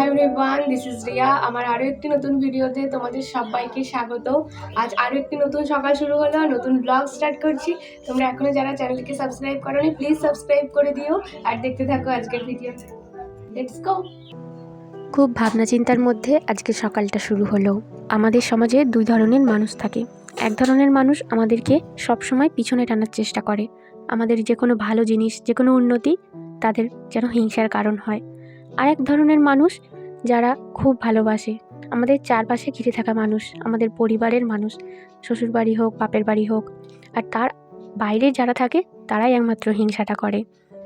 Hi everyone, this is Riya. আমার আরও একটি নতুন ভিডিওতে তোমাদের সবাইকে স্বাগত। আজ আরও একটি নতুন সকাল শুরু হলো, নতুন ব্লগ স্টার্ট করছি। তোমরা এখনো যারা চ্যানেলটিকে সাবস্ক্রাইব করোনি, প্লিজ সাবস্ক্রাইব করে দিও আর দেখতে থাকো আজকের ভিডিও। Let's go. খুব ভাবনা চিন্তার মধ্যে আজকে সকালটা শুরু হলো। আমাদের সমাজে দুই ধরনের মানুষ থাকে। এক ধরনের মানুষ আমাদেরকে সবসময় পিছনে টানার চেষ্টা করে, আমাদের যে কোনো ভালো জিনিস, যে কোনো উন্নতি তাদের যেন হিংসার কারণ হয়। আর এক ধরনের মানুষ যারা খুব ভালোবাসে, আমাদের চারপাশে ঘিরে থাকা মানুষ, আমাদের পরিবারের মানুষ, শ্বশুর বাড়ি হোক, বাপের বাড়ি হোক, আর তার বাইরে যারা থাকে তারাই একমাত্র হিংসাটা করে।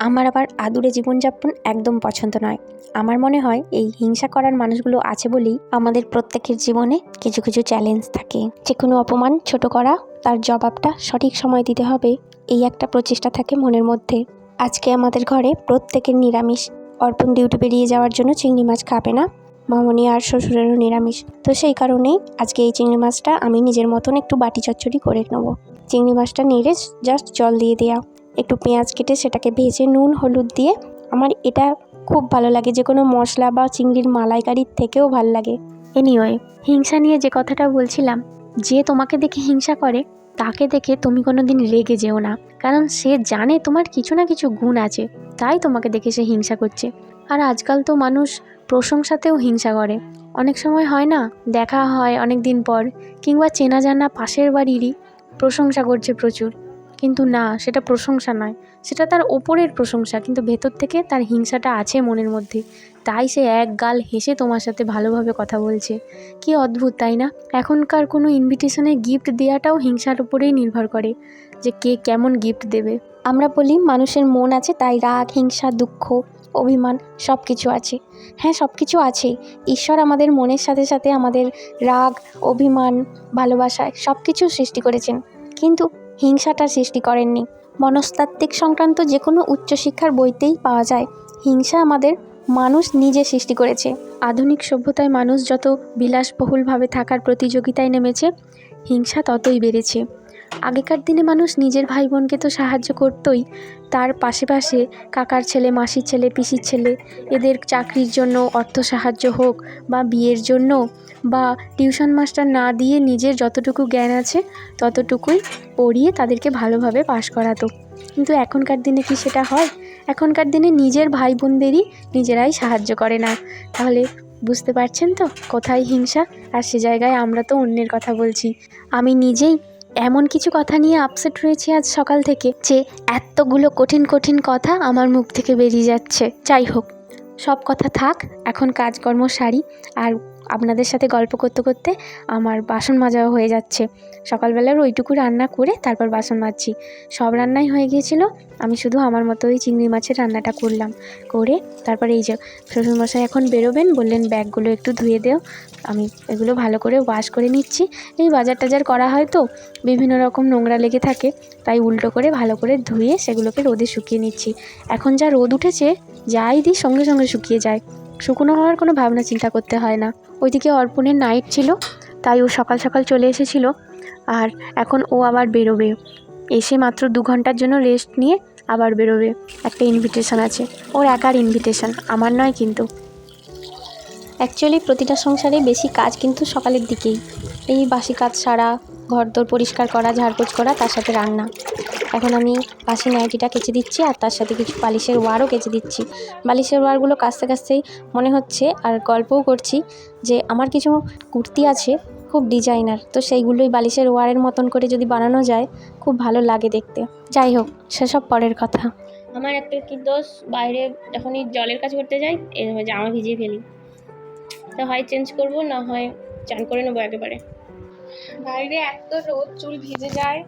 আমার আবার আদুরে জীবনযাপন একদম পছন্দ নয়। আমার মনে হয় এই হিংসা করার মানুষগুলো আছে বলেই আমাদের প্রত্যেকের জীবনে কিছু কিছু চ্যালেঞ্জ থাকে। যে কোনো অপমান ছোট করা, তার জবাবটা সঠিক সময় দিতে হবে, এই একটা প্রচেষ্টা থাকে মনের মধ্যে। আজকে আমাদের ঘরে প্রত্যেকের নিরামিষ। অর্পণ ডিউটি বেরিয়ে যাওয়ার জন্য চিংড়ি মাছ খাবে না, মামনি আর শ্বশুরেরও নিরামিষ। তো সেই কারণেই আজকে এই চিংড়ি মাছটা আমি নিজের মতন একটু বাটি চচ্চড়ি করে নেবো। চিংড়ি মাছটা নেড়ে জাস্ট জল দিয়ে দেওয়া, একটু পেঁয়াজ কেটে সেটাকে ভেজে নুন হলুদ দিয়ে, আমার এটা খুব ভালো লাগে, যে কোনো মশলা বা চিংড়ির মালাইকারির থেকেও ভালো লাগে। এনিওয়ে, হিংসা নিয়ে যে কথাটা বলছিলাম, যে তোমাকে দেখে হিংসা করে তাকে দেখে তুমি কোনো দিন রেগে যেও না, কারণ সে জানে তোমার কিছু না কিছু গুণ আছে, তাই তোমাকে দেখে সে হিংসা করছে। আর আজকাল তো মানুষ প্রশংসাতেও হিংসা করে। অনেক সময় হয় না, দেখা হয় অনেক দিন পর, কিংবা চেনা জানা পাশের বাড়িরই প্রশংসা করছে প্রচুর, কিন্তু না, সেটা প্রশংসা নয়, সেটা তার ওপরের প্রশংসা, কিন্তু ভেতর থেকে তার হিংসাটা আছে মনের মধ্যে। তাই সে এক গাল হেসে তোমার সাথে ভালোভাবে কথা বলছে। কি অদ্ভুত, তাই না? এখনকার কোনো ইনভিটেশনে গিফট দেওয়াটাও হিংসার উপরেই নির্ভর করে, যে কে কেমন গিফট দেবে। আমরা বলি মানুষের মন আছে, তাই রাগ, হিংসা, দুঃখ, অভিমান সব কিছু আছে। হ্যাঁ, সব কিছু আছে। ঈশ্বর আমাদের মনের সাথে সাথে আমাদের রাগ, অভিমান, ভালোবাসায় সব কিছু সৃষ্টি করেছেন, কিন্তু হিংসাটা সৃষ্টি করেননি। মনস্তাত্ত্বিক সংক্রান্ত যে কোনো উচ্চশিক্ষার বইতেই পাওয়া যায়, হিংসা আমাদের মানুষ নিজে সৃষ্টি করেছে। আধুনিক সভ্যতায় মানুষ যত বিলাসবহুলভাবে থাকার প্রতিযোগিতায় নেমেছে, হিংসা ততই বেড়েছে। আগেকার দিনে মানুষ নিজের ভাই বোনকে তো সাহায্য করতোই, তার পাশে পাশে কাকার ছেলে, মাসির ছেলে, পিসির ছেলে, এদের চাকরির জন্য অর্থ সাহায্য হোক, বা বিয়ের জন্য, বা টিউশন মাস্টার না দিয়ে নিজের যতটুকু জ্ঞান আছে ততটুকুই পড়িয়ে তাদেরকে ভালোভাবে পাশ করাতো। কিন্তু এখনকার দিনে কি সেটা হয়? এখনকার দিনে নিজের ভাই বোনদেরই নিজেরাই সাহায্য করে না। তাহলে বুঝতে পারছেন তো কোথায় হিংসা? আর সে জায়গায় আমরা তো অন্যের কথা বলছি। আমি নিজেই এমন কিছু কথা নিয়ে আপসেট রয়েছি আজ সকাল থেকে, যে এতগুলো কঠিন কঠিন কথা আমার মুখ থেকে বেরিয়ে যাচ্ছে। যাই হোক, সব কথা থাক, এখন কাজকর্ম সারি। আর আপনাদের সাথে গল্প করতে করতে আমার বাসন মাজাও হয়ে যাচ্ছে। সকালবেলার ওইটুকু রান্না করে তারপর বাসন মাজছি। সব রান্নাই হয়ে গিয়েছিল, আমি শুধু আমার মতো ওই চিংড়ি মাছের রান্নাটা করলাম। করে তারপরে এই যে শ্বশুরমশাই এখন বেরোবেন, বললেন ব্যাগগুলো একটু ধুয়ে দেও। আমি এগুলো ভালো করে ওয়াশ করে নিচ্ছি। এই বাজার টাজার করা হয় তো বিভিন্ন রকম নোংরা লেগে থাকে, তাই উল্টো করে ভালো করে ধুয়ে সেগুলোকে রোদে শুকিয়ে নিচ্ছি। এখন যা রোদ উঠেছে, যাই দিই সঙ্গে সঙ্গে শুকিয়ে যায়, শুকনো হওয়ার কোনো ভাবনা চিন্তা করতে হয় না। ওইদিকে অর্পণের নাইট ছিল, তাই ও সকাল সকাল চলে এসেছিল। আর এখন ও আবার বেরোবে, এসে মাত্র 2 ঘন্টার জন্য রেস্ট নিয়ে আবার বেরোবে। একটা ইনভিটেশন আছে, ওর একার ইনভিটেশন, আমার নয় কিন্তু। অ্যাকচুয়ালি প্রতিটা সংসারে বেশি কাজ কিন্তু সকালের দিকেই। এই বাসি কাজ সারা, ঘরদোর পরিষ্কার করা, ঝাড়পোছ করা, তার সাথে রান্না। এখন আমি বাসি নাইটিটা কেচে দিচ্ছি, আর তার সাথে কিছু বালিশের ওয়ারও কেচে দিচ্ছি। বালিশের ওয়ারগুলো কাচতে কাচতেই মনে হচ্ছে, আর গল্পও করছি, যে আমার কিছু কুর্তি আছে খুব ডিজাইনার, তো সেইগুলোই বালিশের ওয়ারের মতন করে যদি বানানো যায়, খুব ভালো লাগে দেখতে। যাই হোক, সেসব পরের কথা। আমার একটা কি দোষ, বাইরে যখনই জলের কাজ করতে যাই জামা ভিজিয়ে ফেলি, তো হয় চেঞ্জ করব, না হয় চান করে নেবো একেবারে। বাইরে এত রোদ, চুল ভিজে যায়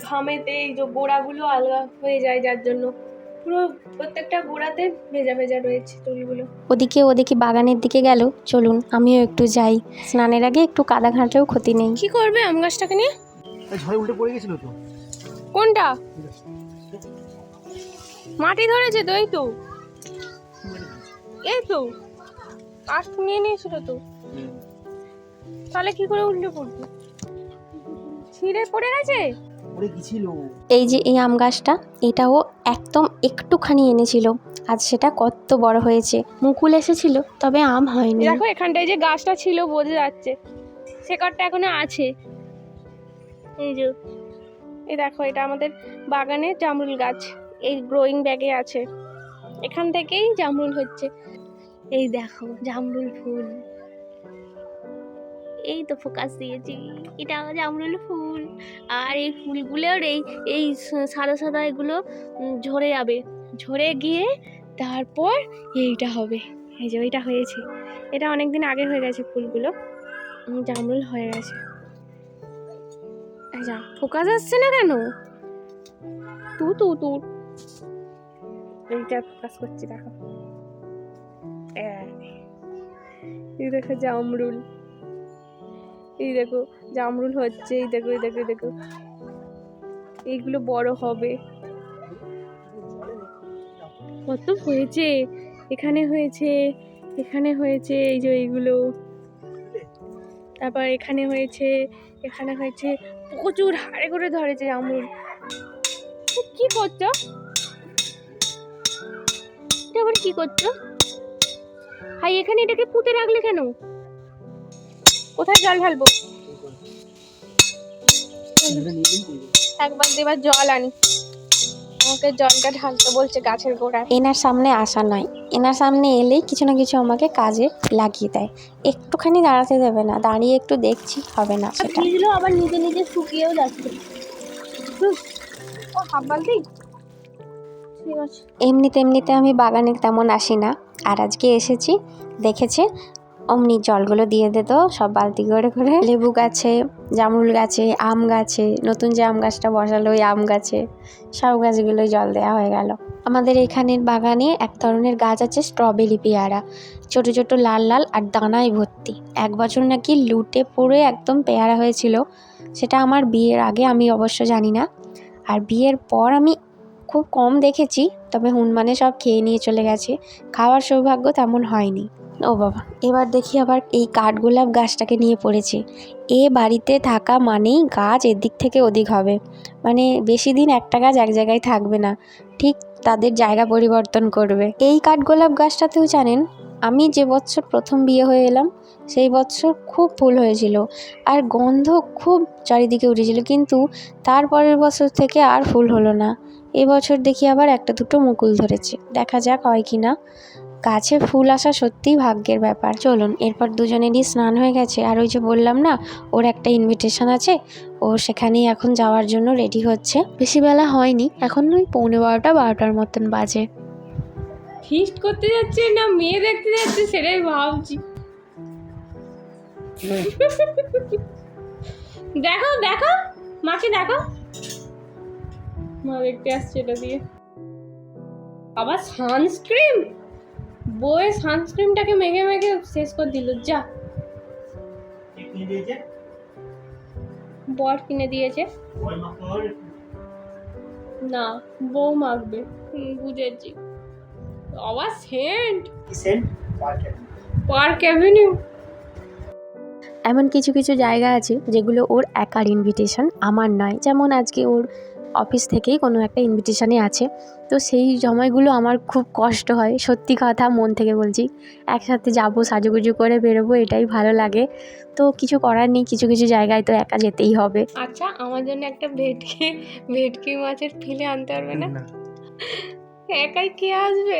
ঘামেতে, এই যে গোড়াগুলো আলগা হয়ে যায়, যার জন্য পুরো প্রত্যেকটা গোড়াতে ভেজা ভেজা রয়েছে চুলগুলো। ওদিকে বাগানের দিকে গেল, চলুন আমিও একটু যাই। স্নানের আগে একটু কাদা ঘাঁটেও ক্ষতি নেই। কি করবে আম গাছটাকে নিয়ে? ঝড়ে উল্টে পড়ে গেছিল তো। কোনটা? মাটি ধরেছে তো, এই তো কাঠ নিয়ে নিয়েছিল তো, তাহলে কি করে উল্টে পড়বে? ছিঁড়ে পড়ে গেছে। পড়ে গেছিল। এই যে এই আম গাছটা, এটাও একদম একটুখানি এনেছিল, আজ সেটা কত বড় হয়েছে। মুকুল এসেছিল, তবে আম হয়নি। দেখো এখানটায় যে গাছটা ছিল বোঝা যাচ্ছে, শেকড়টা এখনো আছে। এই যে এই দেখো, এটা আমাদের বাগানে জামরুল গাছ, এই গ্রোয়িং ব্যাগে আছে, এখান থেকেই জামরুল হচ্ছে। এই দেখো জামরুল ফুল, এই তো ফোকাস দিয়েছি, এটা জামরুল ফুল। আর এই ফুলগুলোর এই এই সাদা সাদা এগুলো ঝরে যাবে, ঝরে গিয়ে তারপর এইটা হবে। এই যে এইটা হয়েছে, এটা অনেকদিন আগে হয়ে গেছে ফুলগুলো, জামরুল হয়ে গেছে। এই যা ফোকাস আসছে না কেন, তু এইটা ফোকাস করছি, দেখো এই দেখো জামরুল, এই দেখো জামরুল হচ্ছে, এই দেখো এই দেখো এই দেখো, এইগুলো বড় হবে। কত হয়েছে, এখানে হয়েছে, এখানে হয়েছে, এই যে এইগুলো, তারপর এখানে হয়েছে, এখানে হয়েছে, প্রচুর হাড়ে করে ধরেছে জামরুল। কি করছো এটা, আবার কি করছো? হাই, এখানে এটাকে পুঁতে রাখলে কেন? কোথায় জল ঢালবো? একবার দেবার জল আনি, আমাকে জলটা ঢালতে বলছে গাছের গোড়ায়। এনার সামনে আসা নয়, এনার সামনে এলেই কিছু না কিছু আমাকে কাজে লাগিয়ে দেয়। একটুখানি দাঁড়াতে দেবে না, দাঁড়িয়ে একটু দেখছি, হবে না সেটা। ভিজলো আবার নিজে নিজে শুকিয়েও যাচ্ছে। ও হাফ বালতি, ঠিক আছে। এমনিতে আমি বাগানে তেমন আসি না, আর আজকে এসেছি, দেখেছে অমনি জলগুলো দিয়ে দিত সব বালতি করে করে। লেবু গাছে, জামরুল গাছে, আম গাছে, নতুন যে আম গাছটা বসালো ওই আম গাছে, সব গাছগুলোই জল দেওয়া হয়ে গেল। আমাদের এখানের বাগানে এক ধরনের গাছ আছে স্ট্রবেরি পেয়ারা, ছোট ছোট লাল লাল আর দানায় ভর্তি। এক বছর নাকি লুটে পড়ে একদম পেয়ারা হয়েছিল, সেটা আমার বিয়ের আগে, আমি অবশ্য জানি না। আর বিয়ের পর আমি খুব কম দেখেছি, তবে হুনমানে সব খেয়ে নিয়ে চলে গেছে, খাওয়ার সৌভাগ্য তেমন হয়নি। ও বাবা, এবার দেখি আবার এই কাঠগোলাপ গাছটাকে নিয়ে পড়েছে। এ বাড়িতে থাকা মানেই গাছ এদিক থেকে ওদিক হবে, মানে বেশি দিন একটা গাছ এক জায়গায় থাকবে না, ঠিক তাদের জায়গা পরিবর্তন করবে। এই কাঠগোলাপ গাছটাতেও জানেন, আমি যে বছর প্রথম বিয়ে হয়ে এলাম সেই বছর খুব ফুল হয়েছিল আর গন্ধ খুব চারিদিকে উঠেছিল, কিন্তু তারপরের বছর থেকে আর ফুল হলো না। এবছর দেখি আবার একটা দুটো মুকুল ধরেছে, দেখা যাক হয় কি না। গাছে ফুল আসা সত্যিই ভাগ্যের ব্যাপার। চলুন, এরপর দুজনেরই স্নান হয়ে গেছে, আর ওই যে বললাম না ওর একটা ইনভিটেশন আছে, ও সেখানেই এখন যাওয়ার জন্য রেডি হচ্ছে। বেশি বেলা হয়নি, এখন ওই 11:30-12টার মতন বাজে। ফিস্ট করতে যাচ্ছে না মেয়ে দেখতে যাচ্ছে সেটাই ভাবছি। দেখো দেখো মাকে দেখো, মা দেখতে আসছে এটা দিয়ে। আবার সানস্ক্রিন, বউয়ের সানস্ক্রিনটাকে মেঘে মেঘে শেষ করে দিল। যা, বর কিনে দিয়েছে না, বউ মাখবে। বুঝেছি। আবার সেন্ট, পার্ক অ্যাভিনিউ। এমন কিছু কিছু জায়গা আছে যেগুলো ওর একার ইনভিটেশন, আমার নয়। যেমন আজকে ওর অফিস থেকেই কোনো একটা ইনভিটেশনে আছে, তো সেই সময়গুলো আমার খুব কষ্ট হয়, সত্যি কথা মন থেকে বলছি। একসাথে যাবো, সাজুগুজু করে বেরোবো, এটাই ভালো লাগে, তো কিছু করার নেই, কিছু কিছু জায়গায় তো একা যেতেই হবে। আচ্ছা, আমার জন্য একটা ভেটকি মাছের ফিলে আনতে পারবে না? একাই কে আসবে?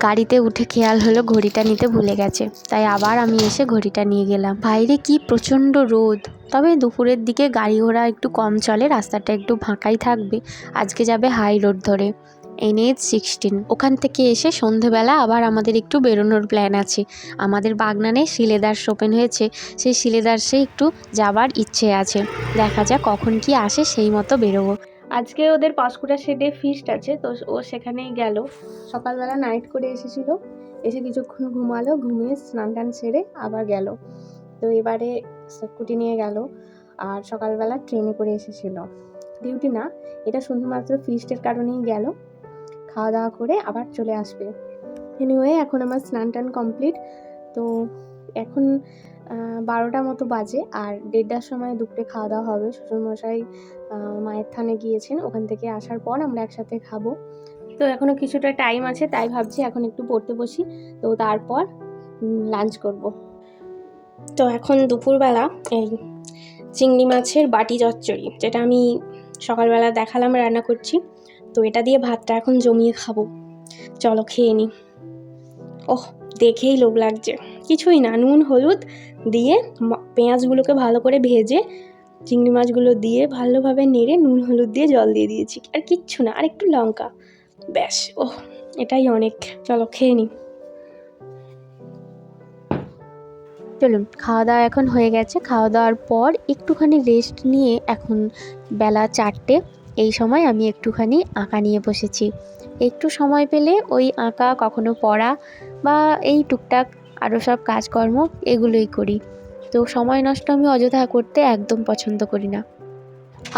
গাড়িতে উঠে খেয়াল হলো ঘড়িটা নিতে ভুলে গেছে, তাই আবার আমি এসে ঘড়িটা নিয়ে গেলাম। বাইরে কি প্রচণ্ড রোদ, তবে দুপুরের দিকে গাড়ি ঘোড়া একটু কম চলে, রাস্তাটা একটু ফাঁকাই থাকবে। আজকে যাবে হাই রোড ধরে, NH 16। ওখান থেকে এসে সন্ধেবেলা আবার আমাদের একটু বেরোনোর প্ল্যান আছে। আমাদের বাগনানে শিলেদার্স ওপেন হয়েছে, সেই শিলেদার্সে একটু যাবার ইচ্ছে আছে, দেখা যাক কখন কি আসে, সেই মতো বেরোবো। আজকে ওদের পাঁশকুড়া শেডে ফিস্ট আছে, তো ও সেখানেই গেল। সকালবেলা নাইট করে এসেছিল, এসে কিছুক্ষণ ঘুমালো, ঘুমিয়ে স্নান টান সেরে আবার গেল। তো এবারে স্কুটি নিয়ে গেল, আর সকালবেলা ট্রেনে করে এসেছিল। ডিউটি না, এটা শুধুমাত্র ফিস্টের কারণেই গেল, খাওয়া দাওয়া করে আবার চলে আসবে। এনিওয়ে, এখন আমার স্নান টান কমপ্লিট। তো এখন 12টা মতো বাজে, আর 1:30টার সময় দুপুরে খাওয়া দাওয়া হবে। শ্বশুরমশাই মায়ের থানে গিয়েছেন, ওখান থেকে আসার পর আমরা একসাথে খাবো। তো এখনও কিছুটা টাইম আছে, তাই ভাবছি এখন একটু পড়তে বসি, তো তারপর লাঞ্চ করব। তো এখন দুপুরবেলা এই চিংড়ি মাছের বাটি চচ্চড়ি, যেটা আমি সকালবেলা দেখালাম রান্না করছি, তো এটা দিয়ে ভাতটা এখন জমিয়ে খাবো। চলো খেয়ে নিই। ওহ, দেখেই লোভ লাগছে। কিছুই না, নুন হলুদ দিয়ে পেঁয়াজগুলোকে ভালো করে ভেজে চিংড়ি মাছগুলো দিয়ে ভালোভাবে নেড়ে নুন হলুদ দিয়ে জল দিয়ে দিয়েছি, আর কিচ্ছু না, আর একটু লঙ্কা, ব্যাস। ওহ, এটাই অনেক। চলো খেয়ে নিই। চলুন, খাওয়া দাওয়া এখন হয়ে গেছে। খাওয়া দাওয়ার পর একটুখানি রেস্ট নিয়ে এখন বেলা 4টে, এই সময় আমি একটুখানি আঁকা নিয়ে বসেছি। একটু সময় পেলে ওই আঁকা, কখনো পড়া বা এই টুকটাক আরও সব কাজকর্ম এগুলোই করি। তো সময় নষ্ট আমি অযথা করতে একদম পছন্দ করি না।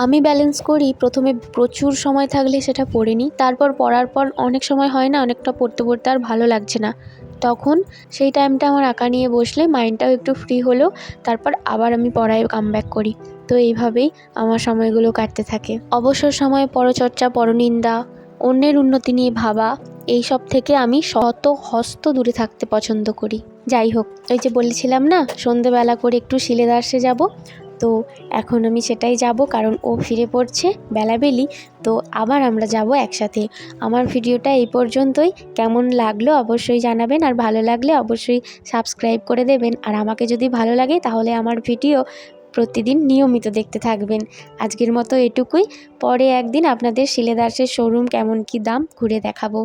আমি ব্যালেন্স করি, প্রথমে প্রচুর সময় থাকলে সেটা পড়ে নিই, তারপর পড়ার পর অনেক সময় হয় না, অনেকটা পড়তে পড়তে আর ভালো লাগছে না, তখন সেই টাইমটা আমার আঁকা নিয়ে বসলে মাইন্ডটাও একটু ফ্রি হলো, তারপর আবার আমি পড়ায় কামব্যাক করি। তো এইভাবেই আমার সময়গুলো কাটতে থাকে। অবসর সময়ে পরচর্চা, পরনিন্দা, অন্যের উন্নতি নিয়ে ভাবা, এই সব থেকে আমি শত হস্ত দূরে থাকতে পছন্দ করি। যাই হোক, ওই যে বলেছিলাম না সন্ধেবেলা করে একটু শিলেদার্সে যাব, তো এখন আমি সেটাই যাব, কারণ ও ফিরে পড়ছে বেলাবেলি, তো আবার আমরা যাব একসাথে। আমার ভিডিওটা এই পর্যন্তই। কেমন লাগলো অবশ্যই জানাবেন, আর ভালো লাগলে অবশ্যই সাবস্ক্রাইব করে দেবেন। আর আমাকে যদি ভালো লাগে তাহলে আমার ভিডিও প্রতিদিন নিয়মিত দেখতে থাকবেন। আজকের মতো এটুকুই। পরে একদিন আপনাদের শিলেদার্সের শোরুম কেমন কি দাম ঘুরে দেখাবো।